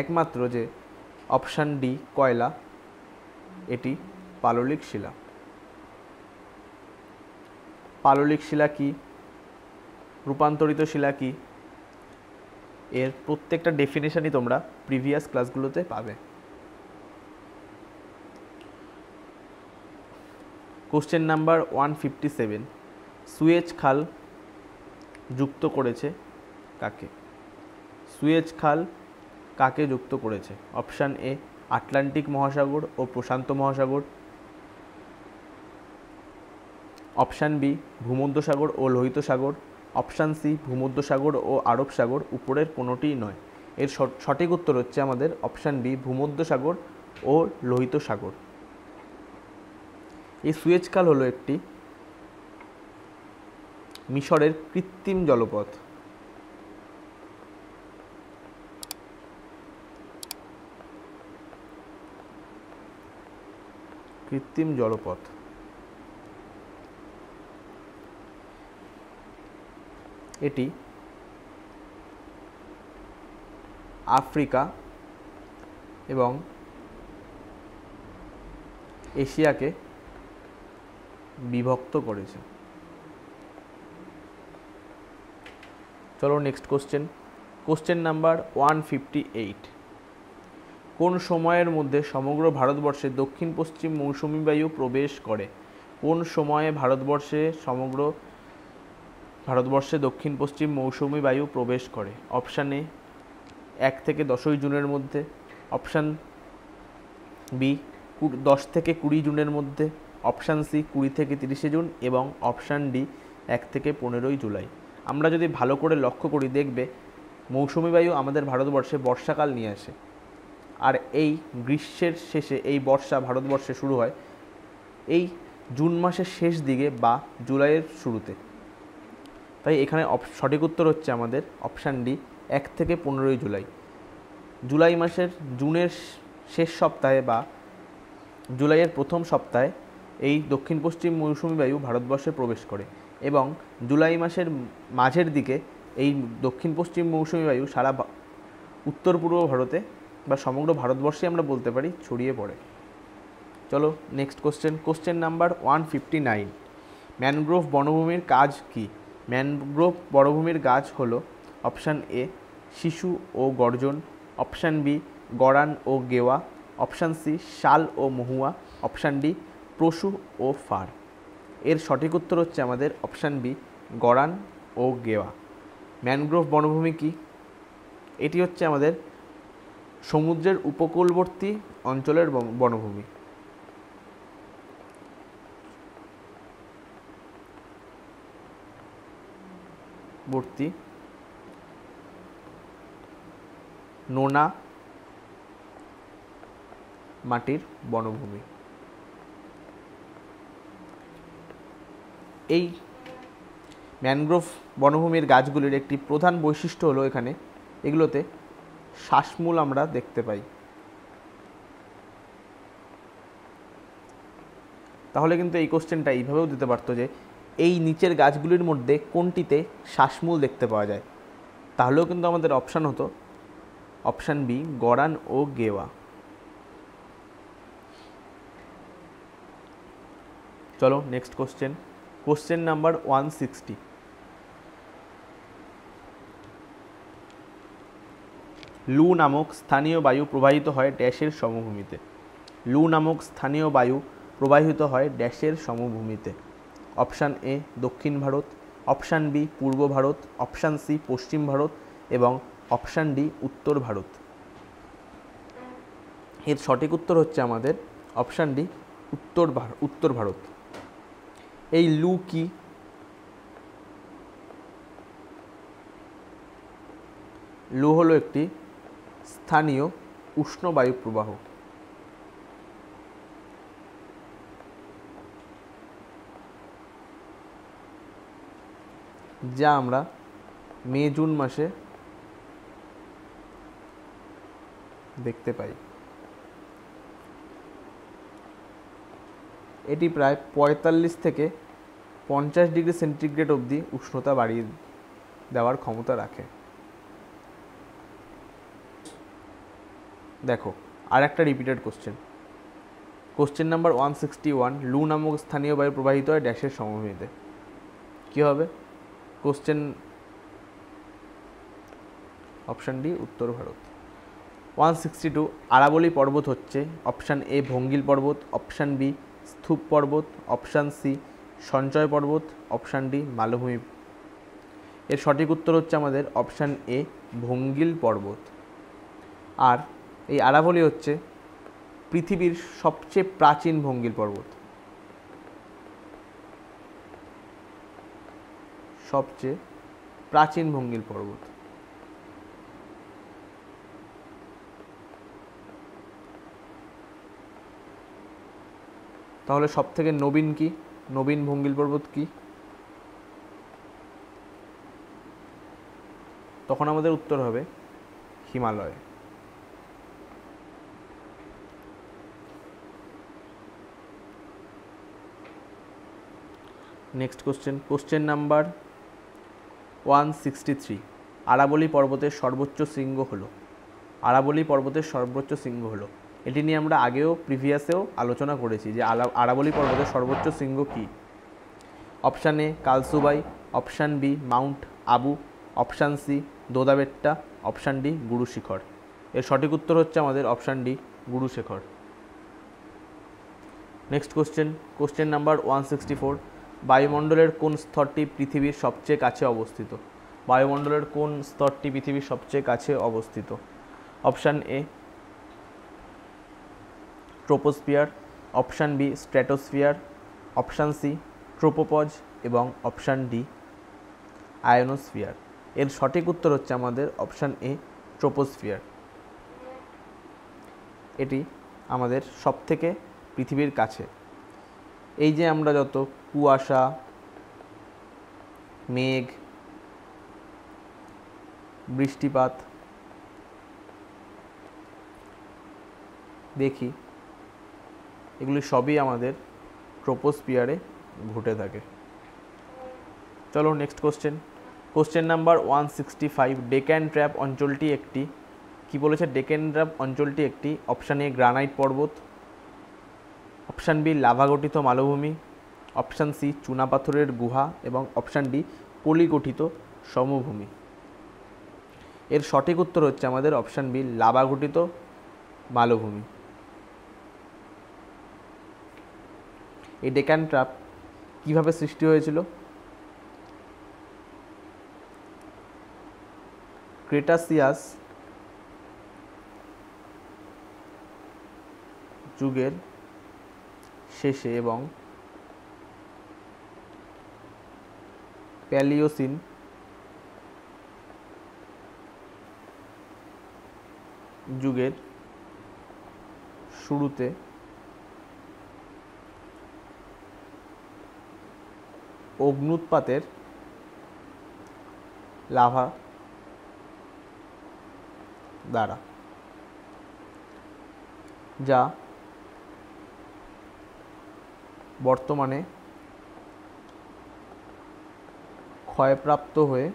একমাত্র যে অপশান ডি কয়লা এটি পাললিক শিলা। পাললিক শিলা কি, রূপান্তরিত শিলা কি, এর প্রত্যেকটা ডেফিনেশনই তোমরা প্রিভিয়াস ক্লাসগুলোতে পাবে। কোশ্চেন নাম্বার 157, সুয়েজ খাল যুক্ত করেছে কাকে? সুয়েজ খাল কাকে যুক্ত করেছে? অপশান এ আটলান্টিক মহাসাগর ও প্রশান্ত মহাসাগর, অপশান বি ভূমধ্যসাগর ও লোহিত সাগর, অপশান সি ভূমধ্যসাগর ও আরব সাগর, উপরের কোনোটিই নয়। এর সঠিক উত্তর হচ্ছে আমাদের অপশান বি ভূমধ্যসাগর ও লোহিত সাগর। এই সুয়েজ খাল হলো একটি মিশরের কৃত্রিম জলপথ। কৃত্রিম জলপথ। এটি আফ্রিকা এবং এশিয়াকে বিভক্ত করেছে। চলো নেক্সট কোশ্চেন। কোশ্চেন নাম্বার 158, কোন সময়ের মধ্যে সমগ্র ভারতবর্ষে দক্ষিণ পশ্চিম মৌসুমী বায়ু প্রবেশ করে? কোন সময়ে ভারতবর্ষে দক্ষিণ পশ্চিম মৌসুমী বায়ু প্রবেশ করে? অপশান এ 1 থেকে 10 জুনের মধ্যে, অপশান বি 10 থেকে 20 জুনের মধ্যে, অপশান সি 20 থেকে 30 জুন এবং অপশান ডি 1 থেকে 15 জুলাই। আমরা যদি ভালো করে লক্ষ্য করি দেখবে মৌসুমী বায়ু আমাদের ভারতবর্ষে বর্ষাকাল নিয়ে আসে, আর এই গ্রীষ্মের শেষে এই বর্ষা ভারতবর্ষে শুরু হয় এই জুন মাসের শেষ দিকে বা জুলাইয়ের শুরুতে। তাই এখানে সঠিক উত্তর হচ্ছে আমাদের অপশান ডি 1 থেকে 15 জুলাই। জুলাই মাসের জুনের শেষ সপ্তাহে বা জুলাইয়ের প্রথম সপ্তাহে এই দক্ষিণ পশ্চিম মৌসুমী বায়ু ভারতবর্ষে প্রবেশ করে এবং জুলাই মাসের মাঝের দিকে এই দক্ষিণ পশ্চিম মৌসুমী বায়ু সারা উত্তর পূর্ব ভারতে বা সমগ্র ভারতবর্ষে আমরা বলতে পারি ছড়িয়ে পড়ে। চলো next question. Question number 159, mangrove বনভূমির কাজ কি? ম্যানগ্রোভ বনভূমির গাছ হলো অপশান এ শিশু ও গর্জন, অপশান বি গরান ও গেওয়া, অপশান সি শাল ও মহুয়া, অপশান ডি প্রসূ ও ফার। এর সঠিক উত্তর হচ্ছে আমাদের অপশান বি গরান ও গেওয়া। ম্যানগ্রোভ বনভূমি কি? এটি হচ্ছে আমাদের সমুদ্রের উপকূলবর্তী অঞ্চলের বনভূমি। নোনা মাটির বনভূমি। এই ম্যানগ্রোভ বনভূমির গাছগুলির একটি প্রধান বৈশিষ্ট্য হলো এগুলোতে শ্বাসমূল আমরা দেখতে পাই। তাহলে কিন্তু এই কোশ্চেনটা এইভাবেও দিতে পারতো যে এই নিচের গাছগুলির মধ্যে কোনটিতে শ্বাসমূল দেখতে পাওয়া যায়, তাহলেও কিন্তু আমাদের অপশান হতো অপশান বি গরান ও গেওয়া। চলো নেক্সট কোশ্চেন। কোশ্চেন নাম্বার 160, লু নামক স্থানীয় বায়ু প্রবাহিত হয় ড্যাশের সমভূমিতে? লু নামক স্থানীয় বায়ু প্রবাহিত হয় ড্যাশের সমভূমিতে? অপশান এ দক্ষিণ ভারত, অপশান বি পূর্ব ভারত, অপশান সি পশ্চিম ভারত এবং অপশান ডি উত্তর ভারত। এর সঠিক উত্তর হচ্ছে আমাদের অপশান ডি উত্তর ভারত। এই লু কি? লু হলো একটি স্থানীয় উষ্ণ বায়ু প্রবাহ। যা আমরা মে জুন মাসে দেখতে পাই। এটি প্রায় 45 থেকে 50 ডিগ্রি সেন্টিগ্রেড অবধি উষ্ণতা বাড়িয়ে দেওয়ার ক্ষমতা রাখে। দেখো আর একটা রিপিটেড কোশ্চেন। কোশ্চেন নাম্বার 161, লু নামক স্থানীয় বায়ু প্রবাহিত হয় ড্যাশের সমভূমিতে। কী হবে কোশ্চেন? অপশান ডি উত্তর ভারত। 162, আরাবলী পর্বত হচ্ছে অপশান এ ভঙ্গিল পর্বত, অপশান বি স্তূপ পর্বত, অপশান সি সঞ্চয় পর্বত, অপশান ডি মালভূমি। এর সঠিক উত্তর হচ্ছে আমাদের অপশান এ ভঙ্গিল পর্বত। আর এই আরাবলি হচ্ছে পৃথিবীর সবচেয়ে প্রাচীন ভঙ্গিল পর্বত, সবচেয়ে প্রাচীন ভঙ্গিল পর্বত। তাহলে সব থেকে নবীন কি, নবীন ভঙ্গিল পর্বত কি? তখন আমাদের উত্তর হবে হিমালয়। Next question number 163। আরাবলি পর্বতের সর্বোচ্চ শৃঙ্গ হলো, আরাবলি পর্বতের সর্বোচ্চ শৃঙ্গ হলো। এটি নিয়ে আমরা আগেও প্রিভিয়াসেও আলোচনা করেছি যে আরাবলি পর্বতের সর্বোচ্চ শৃঙ্গ কি। Option A Kalsubai, option B mount Abu, option C Doddabetta, option D Guru Shikhar. এর সঠিক উত্তর হচ্ছে আমাদের অপশান ডি গুরু শিখর। Next question number 164। বায়ুমণ্ডলের কোন স্তরটি পৃথিবীর সবচেয়ে কাছে অবস্থিত? বায়ুমণ্ডলের কোন স্তরটি পৃথিবীর সবচেয়ে কাছে অবস্থিত? Option A troposphere, option B stratosphere, option C tropopause এবং অপশান ডি আয়োনোস্ফিয়ার। এর সঠিক উত্তর হচ্ছে আমাদের অপশান এ ট্রোপোস্ফিয়ার। এটি আমাদের সবথেকে পৃথিবীর কাছে। এই যে আমরা যত কুয়াশা, মেঘ, বৃষ্টিপাত দেখি, এগুলি সবই আমাদের ট্রোপোস্ফিয়ারে ঘটে থাকে। চলো next question number 165। Deccan trap অঞ্চলটি একটি কি বলেছে? ডেকান ট্র্যাপ অঞ্চলটি একটি অপশান এ গ্রানাইট পর্বত, অপশান বি লাভা গঠিত মালভূমি, অপশান সি চুনাপাথরের গুহা এবং অপশান ডি পলিগঠিত সমভূমি। এর সঠিক উত্তর হচ্ছে আমাদের অপশান বি লাভা গঠিত মালভূমি। এই ডেকান ট্র্যাপ কীভাবে সৃষ্টি হয়েছিল? ক্রেটাসিয়াস যুগের শেষে এবং প্যালিওসিন যুগের শুরুতে অগ্ন্যুৎপাতের লাভা দ্বারা, যা বর্তমানে ক্ষয়প্রাপ্ত হয়ে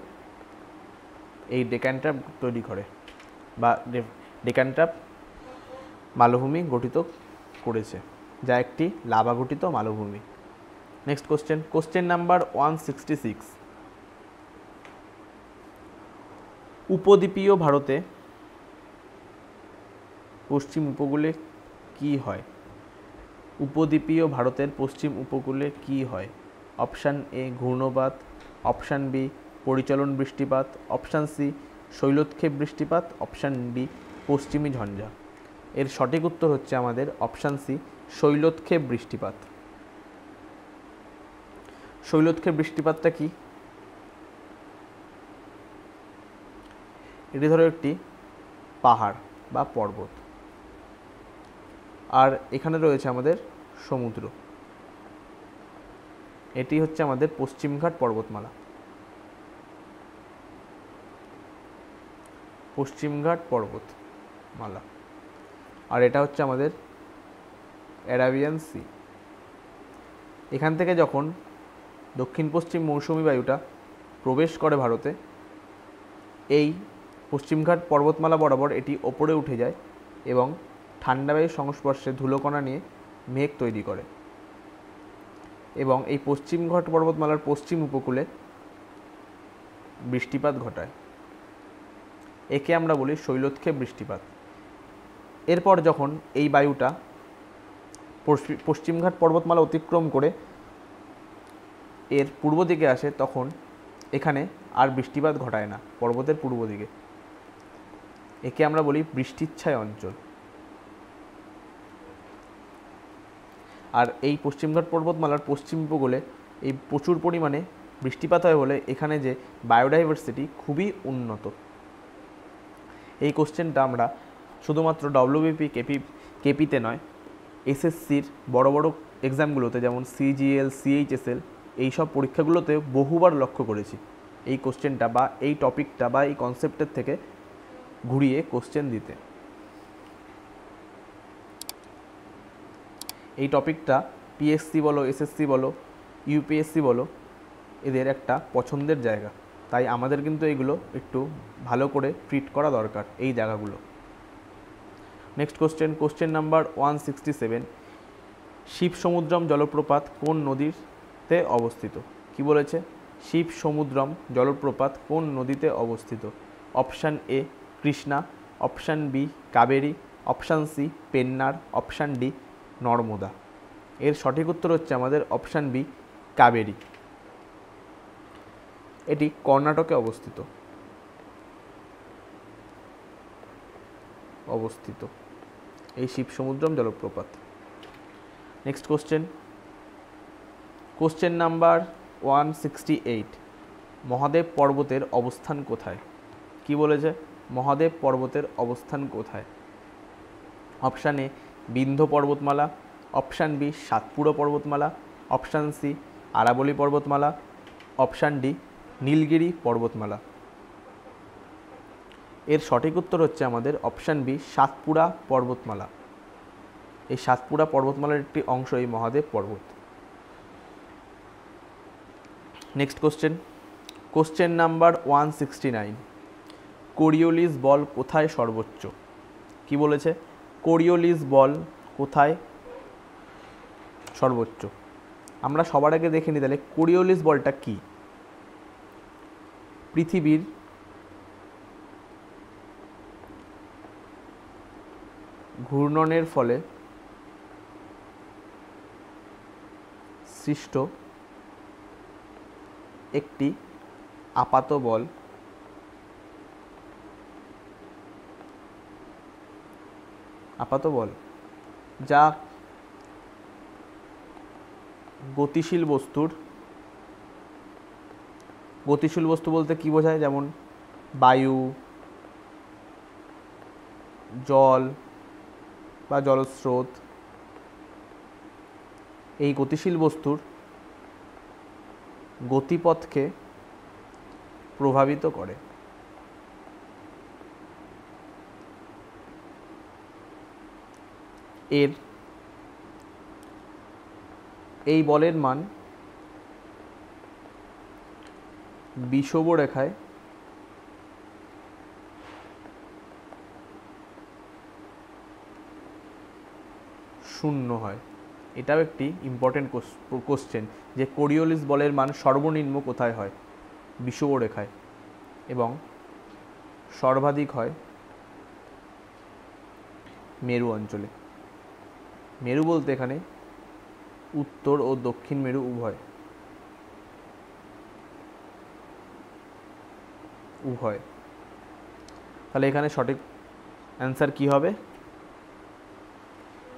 এই ডেকান ট্র্যাপ তৈরি করে বা ডেকান ট্র্যাপ মালভূমি গঠিত করেছে, যা একটি লাভা গঠিত মালভূমি। Next question number 166। উপদ্বীপীয় ভারতে পশ্চিম উপকূলে কি হয়? উপদ্বীপীয় ভারতের পশ্চিম উপকূলে কি হয়? অপশান এ ঘূর্ণবাত, অপশান বি পরিচলন বৃষ্টিপাত, অপশান সি শৈলোৎক্ষেপ বৃষ্টিপাত, অপশান ডি পশ্চিমী ঝঞ্ঝা। এর সঠিক উত্তর হচ্ছে আমাদের অপশান সি শৈলোৎক্ষেপ বৃষ্টিপাত। শৈলোৎক্ষেপ বৃষ্টিপাতটা কি? এটি ধরো একটি পাহাড় বা পর্বত, আর এখানে রয়েছে আমাদের সমুদ্র। এটি হচ্ছে আমাদের পশ্চিমঘাট পর্বতমালা। পশ্চিমঘাট পর্বতমালা। আর এটা হচ্ছে আমাদের অ্যারাবিয়ান সি। এখান থেকে যখন দক্ষিণ পশ্চিম মৌসুমী বায়ুটা প্রবেশ করে ভারতে, এই পশ্চিমঘাট পর্বতমালা বরাবর এটি ওপরে উঠে যায় এবং ঠান্ডা বায়ুর সংস্পর্শে ধুলোকণা নিয়ে মেঘ তৈরি করে এবং এই পশ্চিমঘাট পর্বতমালার পশ্চিম উপকূলে বৃষ্টিপাত ঘটায়। একে আমরা বলি শৈলোৎক্ষেপ বৃষ্টিপাত। এরপর যখন এই বায়ুটা পশ্চিমঘাট পর্বতমালা অতিক্রম করে এর পূর্ব দিকে আসে, তখন এখানে আর বৃষ্টিপাত ঘটায় না পর্বতের পূর্ব দিকে। একে আমরা বলি বৃষ্টিচ্ছায় অঞ্চল। আর এই পশ্চিমঘাট পর্বতমালার পশ্চিম উপকূলে এই প্রচুর পরিমাণে বৃষ্টিপাত হয় বলে এখানে যে বায়োডাইভার্সিটি খুবই উন্নত। এই কোশ্চেনটা আমরা শুধুমাত্র ডব্লিউবিপি কেপিতে নয়, এসএসসির বড় বড় এক্সামগুলোতে যেমন সিজিএল, সিএইচএসএল এইসব পরীক্ষাগুলোতে বহুবার লক্ষ্য করেছি। এই কোশ্চেনটা বা এই টপিকটা বা এই কনসেপ্টের থেকে ঘুরিয়ে কোশ্চেন দিতে। এই টপিকটা পিএসসি বলো, এসএসসি বলো, ইউপিএসসি বলো, এদের একটা পছন্দের জায়গা। তাই আমাদের কিন্তু এগুলো একটু ভালো করে ট্রিট করা দরকার এই জায়গাগুলো। নেক্সট কোশ্চেন নাম্বার 167, শিবসমুদ্রম জলপ্রপাত কোন নদীতে অবস্থিত? কি বলেছে? শিবসমুদ্রম জলপ্রপাত কোন নদীতে অবস্থিত? Option A Krishna, option B Kaveri, option C Pennar, option D Narmada. এর সঠিক উত্তর হচ্ছে আমাদের অপশান বি কাবেরী। এটি কর্ণাটকে অবস্থিত এই শিবসমুদ্রম জলপ্রপাত। নেক্সট কোশ্চেন নাম্বার 168, মহাদেব পর্বতের অবস্থান কোথায়? কি বলেছে? মহাদেব পর্বতের অবস্থান কোথায়? অপশান এ বিন্ধ্য পর্বতমালা, অপশান বি সাতপুরা পর্বতমালা, অপশান সি আরাবলী পর্বতমালা, অপশান ডি নীলগিরি পর্বতমালা। এর সঠিক উত্তর হচ্ছে আমাদের অপশান বি সাতপুরা পর্বতমালা। এই সাতপুরা পর্বতমালার একটি অংশ এই মহাদেব পর্বত। নেক্সট কোশ্চেন নাম্বার 169, কোরিওলিস বল কোথায় সর্বোচ্চ? কি বলেছে? কোরিওলিস বল কোথায় সর্বোচ্চ? আমরা সবার আগে দেখে নিই তাহলে কোরিওলিস বলটা কি। পৃথিবীর ঘূর্ণনের ফলে সৃষ্ট একটি আপাত বল, যা গতিশীল বস্তু বলতে কি বোঝায়? যেমন বায়ু, জল বা জলস্রোত, এই গতিশীল বস্তুর গতিপথকে প্রভাবিত করে। এই বলের মান বিষুব রেখায় শূন্য হয়। এটাও একটি ইম্পর্টেন্ট কোশ্চেন যে কোরিওলিস বলের মান সর্বনিম্ন কোথায় হয়? বিষুব রেখায়, এবং সর্বাধিক হয় মেরু অঞ্চলে। মেরু বলতে এখানে উত্তর ও দক্ষিণ মেরু উভয়। তাহলে এখানে সঠিক অ্যান্সার কি হবে?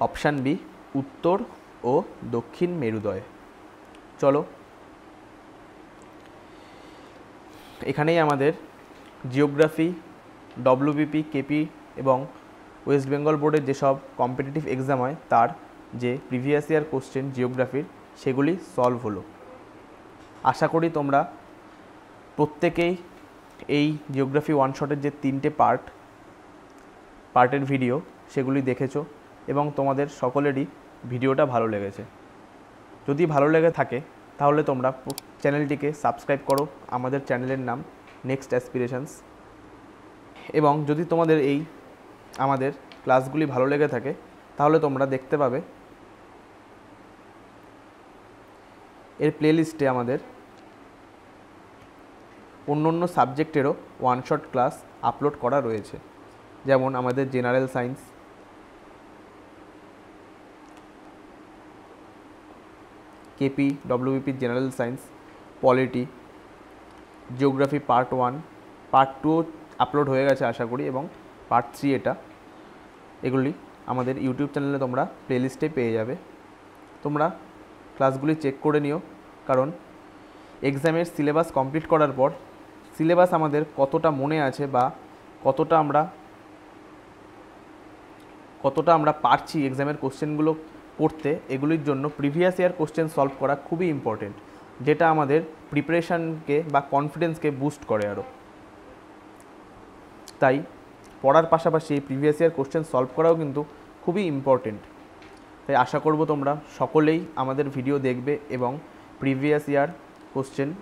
অপশান বি উত্তর ও দক্ষিণ মেরুদ্বয়। চলো, এখানেই আমাদের জিওগ্রাফি, ডব্লিউবিপি, কেপি এবং ওয়েস্ট বেঙ্গল বোর্ডের যেসব কম্পিটিটিভ এক্সাম হয় তার যে প্রিভিয়াস ইয়ার কোশ্চেন জিওগ্রাফির সেগুলি সলভ হলো। আশা করি তোমরা প্রত্যেকেই এই জিওগ্রাফি ওয়ান শটের যে 3টে পার্টের ভিডিও সেগুলি দেখেছো এবং তোমাদের সকলেরই ভিডিওটা ভালো লেগেছে। যদি ভালো লেগে থাকে তাহলে তোমরা চ্যানেলটিকে সাবস্ক্রাইব করো। আমাদের চ্যানেলের নাম নেক্সট অ্যাসপিরেশনস। এবং যদি তোমাদের আমাদের ক্লাসগুলি ভালো লেগে থাকে তাহলে তোমরা দেখতে পাবে এর প্লেলিস্টে আমাদের অন্য সাবজেক্টেরও ওয়ান শট ক্লাস আপলোড করা রয়েছে। যেমন আমাদের general science, KP, WBP general science, polity, geography part 1, part 2 upload হয়ে গেছে আশা করি, এবং পার্ট 3 এটা। এগুলি আমাদের ইউটিউব চ্যানেলে তোমরা প্লেলিস্টে পেয়ে যাবে। তোমরা ক্লাসগুলি চেক করে নিও, কারণ এক্সামের সিলেবাস কমপ্লিট করার পর সিলেবাস আমাদের কতটা মনে আছে বা কতটা আমরা পারছি এক্সামের কোশ্চেনগুলো পড়তে, এগুলির জন্য প্রিভিয়াস ইয়ার কোশ্চেন সলভ করা খুবই ইম্পর্টেন্ট, যেটা আমাদের প্রিপারেশানকে বা কনফিডেন্সকে বুস্ট করে আরও। তাই পড়ার পাশাপাশি এই প্রিভিয়াস ইয়ার কোশ্চেন সলভ করাও কিন্তু খুবই ইম্পর্টেন্ট। তাই আশা করব তোমরা সকলেই আমাদের ভিডিও দেখবে এবং প্রিভিয়াস ইয়ার কোশ্চেনগুলোকে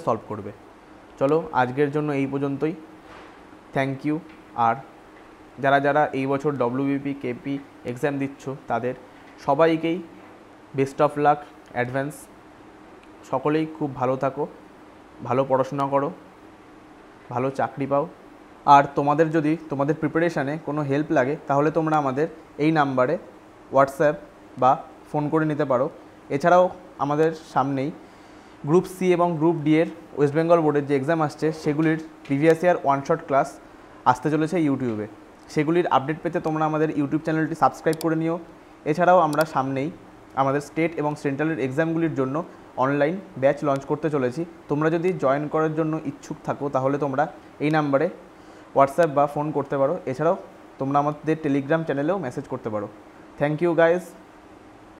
সলভ করবে। চলো আজকের জন্য এই পর্যন্তই। Thank you. আর যারা এই বছর ডব্লিউবিপি কেপি এক্সাম দিচ্ছ তাদের সবাইকেই বেস্ট অফ লাক অ্যাডভান্স। সকলেই খুব ভালো থাকো, ভালো পড়াশোনা করো, ভালো চাকরি পাও। আর তোমাদের যদি তোমাদের প্রিপারেশানে কোনো হেল্প লাগে তাহলে তোমরা আমাদের এই নাম্বারে হোয়াটসঅ্যাপ বা ফোন করে নিতে পারো। এছাড়াও আমাদের সামনেই গ্রুপ সি এবং গ্রুপ ডি এর ওয়েস্ট বেঙ্গল বোর্ডের যে এক্সাম আসছে সেগুলির previous year one shot class আসতে চলেছে ইউটিউবে। সেগুলির আপডেট পেতে তোমরা আমাদের ইউটিউব চ্যানেলটি সাবস্ক্রাইব করে নিও। এছাড়াও আমরা সামনেই আমাদের স্টেট এবং সেন্ট্রালের এক্সামগুলির জন্য অনলাইন ব্যাচ লঞ্চ করতে চলেছি। তোমরা যদি জয়েন করার জন্য ইচ্ছুক থাকো তাহলে তোমরা এই নাম্বারে হোয়াটসঅ্যাপ বা ফোন করতে পারো। এছাড়াও তোমরা আমাদের টেলিগ্রাম চ্যানেলেও মেসেজ করতে পারো। Thank you guys.